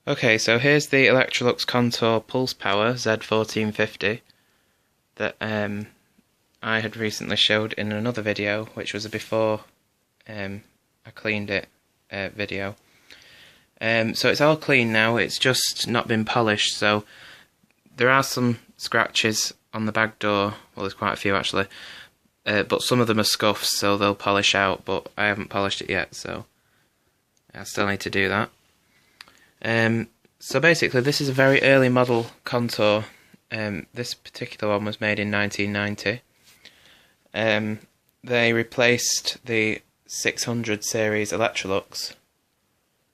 Okay, so here's the Electrolux Contour Pulse Power Z1450 that I had recently showed in another video, which was a before I cleaned it video. So it's all clean now, it's just not been polished, so there are some scratches on the back door, well there's quite a few actually, but some of them are scuffs so they'll polish out, but I haven't polished it yet, so I still need to do that. So basically this is a very early model Contour. This particular one was made in 1990. They replaced the 600 series Electrolux,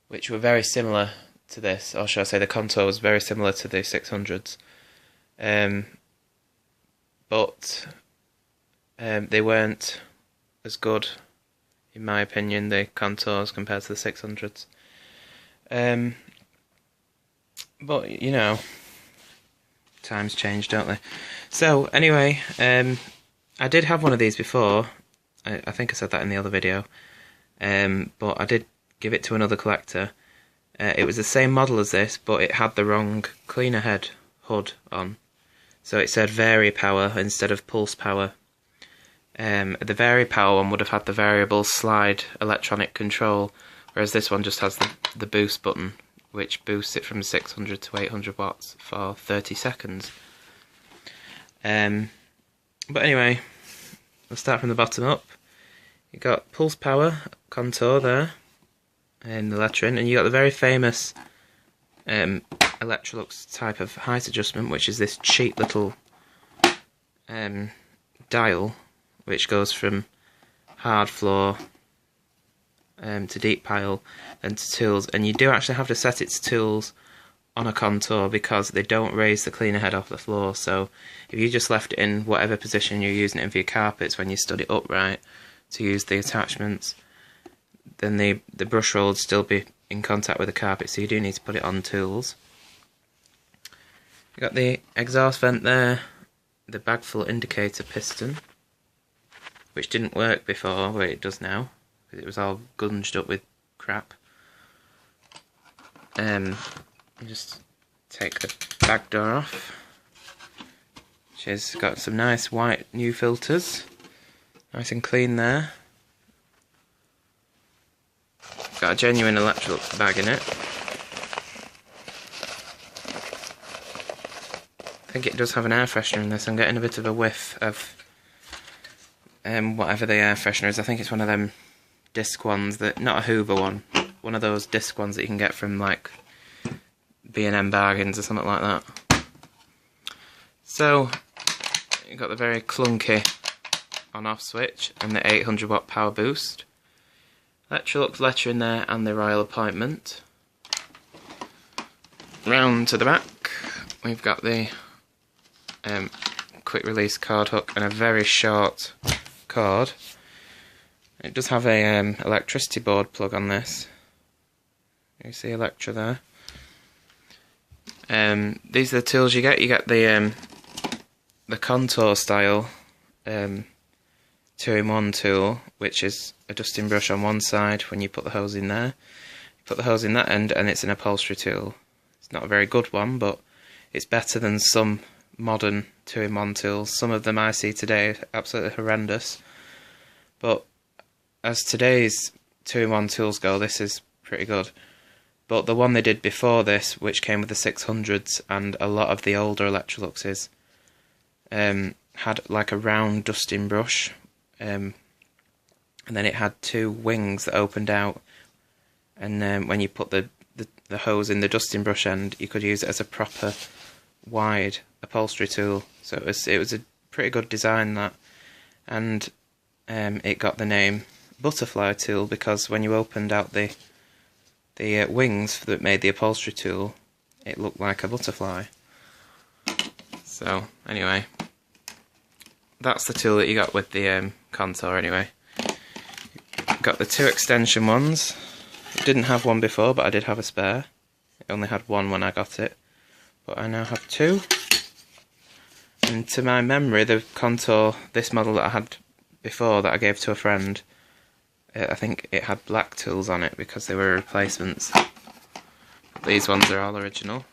which were very similar to this, or should I say the Contour was very similar to the 600s. But they weren't as good, in my opinion, the Contours compared to the 600s. But, you know, times change, don't they? So, anyway, I did have one of these before. I think I said that in the other video. But I did give it to another collector. It was the same model as this, but it had the wrong cleaner head hood on. So it said Vari Power instead of Pulse Power. The Vari Power one would have had the variable slide electronic control, whereas this one just has the boost button, which boosts it from 600 to 800 watts for 30 seconds. But anyway, we'll start from the bottom up. You got Pulse Power Contour there in the lettering, and you got the very famous Electrolux type of height adjustment, which is this cheap little dial, which goes from hard floor to deep pile and to tools, and you do actually have to set its tools on a Contour because they don't raise the cleaner head off the floor. So if you just left it in whatever position you're using it in for your carpets when you stood it upright to use the attachments, then the brush roll would still be in contact with the carpet, so you do need to put it on tools. You got the exhaust vent there, the bag full indicator piston, which didn't work before, but it does now. It was all gunged up with crap. Just take the back door off, which has got some nice white new filters, nice and clean there. Got a genuine Electrolux bag in it. I think it does have an air freshener in this. I'm getting a bit of a whiff of whatever the air freshener is. I think it's one of them disc ones, that not a Hoover one, one of those disc ones that you can get from like B&M bargains or something like that. So you've got the very clunky on-off switch and the 800 watt power boost. Electrolux lettering there and the royal appointment. Round to the back we've got the quick release cord hook and a very short cord. It does have a electricity board plug on this. You see Electra there. These are the tools you get. You get the Contour style 2-in-1 tool, which is a dusting brush on one side when you put the hose in there. You put the hose in that end and it's an upholstery tool. It's not a very good one, but it's better than some modern 2-in-1 tools. Some of them I see today are absolutely horrendous. But as today's 2-in-1 tools go, this is pretty good. But the one they did before this, which came with the 600s and a lot of the older Electroluxes, had like a round dusting brush, and then it had two wings that opened out, and when you put the hose in the dusting brush end, you could use it as a proper wide upholstery tool. So it was a pretty good design, that, and it got the name butterfly tool because when you opened out the wings that made the upholstery tool, it looked like a butterfly. So anyway, that's the tool that you got with the Contour anyway. Got the two extension ones. I didn't have one before, but I did have a spare. I only had one when I got it, but I now have two. And to my memory, the Contour, this model that I had before that I gave to a friend, I think it had black tools on it because they were replacements. these ones are all original.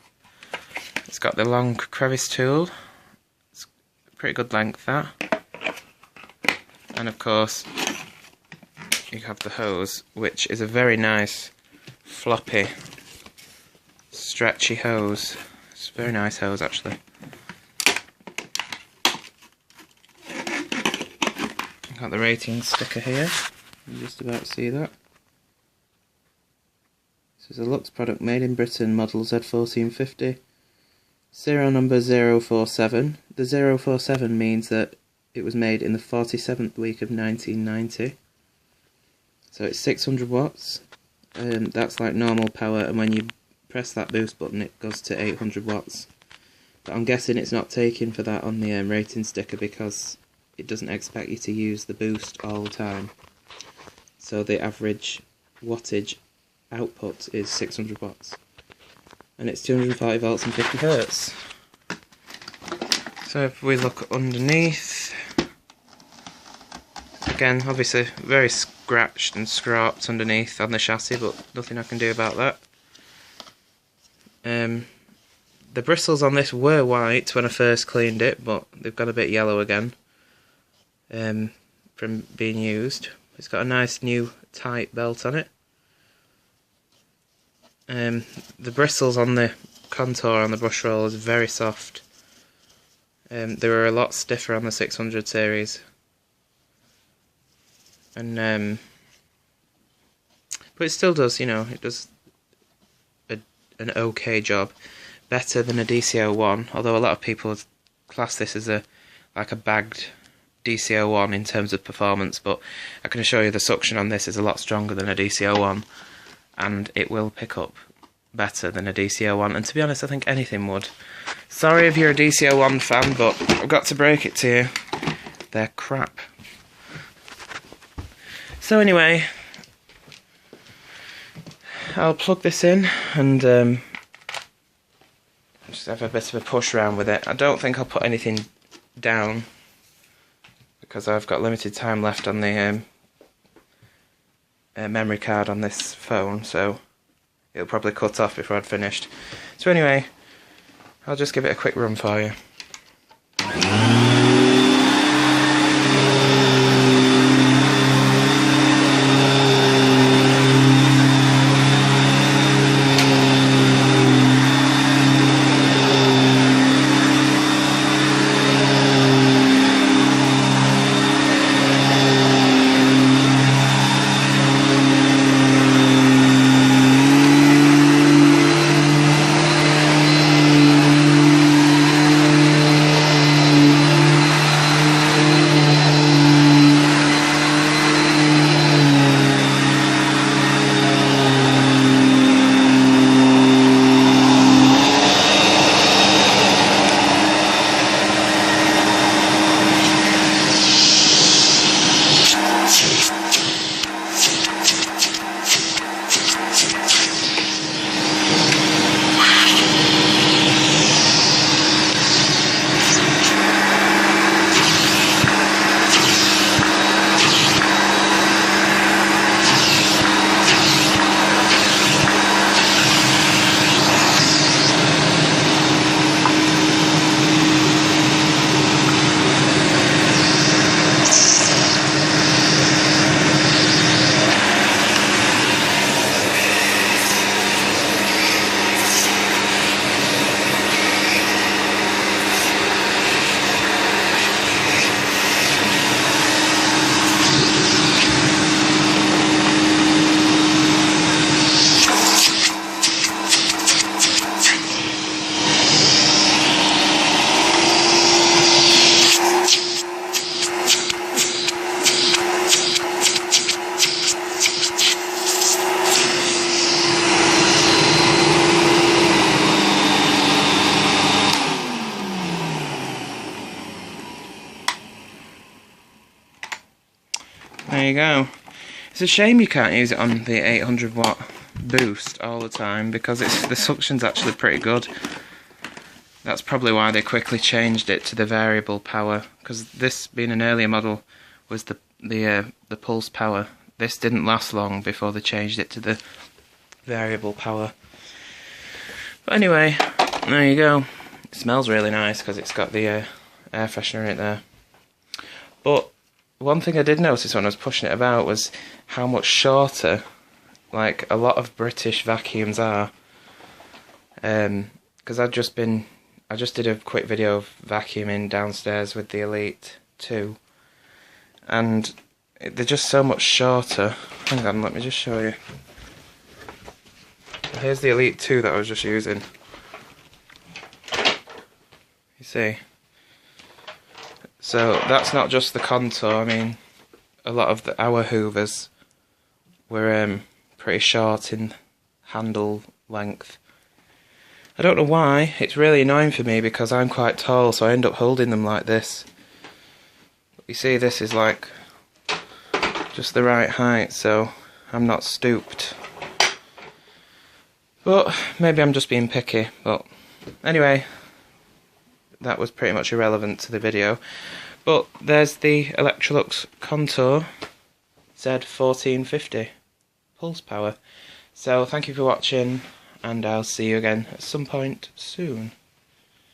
It's got the long crevice tool. It's pretty good length, that. And of course, you have the hose, which is a very nice, floppy, stretchy hose. It's a very nice hose, actually. Got the rating sticker here. You just about see that. This is a Lux product made in Britain, model Z1450. Serial number 047. The 047 means that it was made in the 47th week of 1990. So it's 600 watts. That's like normal power, and when you press that boost button it goes to 800 watts. But I'm guessing it's not taken for that on the rating sticker because it doesn't expect you to use the boost all the time. So the average wattage output is 600 watts. And it's 240 volts and 50 hertz. So if we look underneath, again obviously very scratched and scraped underneath on the chassis, but nothing I can do about that. The bristles on this were white when I first cleaned it, but they've got a bit yellow again from being used. It's got a nice new tight belt on it. The bristles on the contour on the brush roll is very soft. They were a lot stiffer on the 600 series. And but it still does, you know, it does an okay job. Better than a DC01, although a lot of people class this as like a bagged DC01 in terms of performance, but I can assure you the suction on this is a lot stronger than a DC01, and it will pick up better than a DC01, and to be honest I think anything would. Sorry if you're a DC01 fan, but I've got to break it to you, they're crap. So anyway, I'll plug this in and just have a bit of a push around with it. I don't think I'll put anything down because I've got limited time left on the memory card on this phone, so it'll probably cut off before I'd finished. So anyway, I'll just give it a quick run for you. There you go. It's a shame you can't use it on the 800 watt boost all the time because the suction's actually pretty good. That's probably why they quickly changed it to the variable power, because this being an earlier model was the pulse power. This didn't last long before they changed it to the variable power. But anyway, there you go. It smells really nice because it's got the air freshener in it there. But one thing I did notice when I was pushing it about was how much shorter, like, a lot of British vacuums are. Because I just did a quick video of vacuuming downstairs with the Elite 2, and they're just so much shorter. Hang on, let me just show you. Here's the Elite 2 that I was just using. You see? So that's not just the contour, I mean, a lot of our hoovers were pretty short in handle length. I don't know why, it's really annoying for me because I'm quite tall, so I end up holding them like this. You see, this is like just the right height, so I'm not stooped. But maybe I'm just being picky, but anyway, that was pretty much irrelevant to the video. But there's the Electrolux Contour Z1450 pulse power. So thank you for watching, and I'll see you again at some point soon.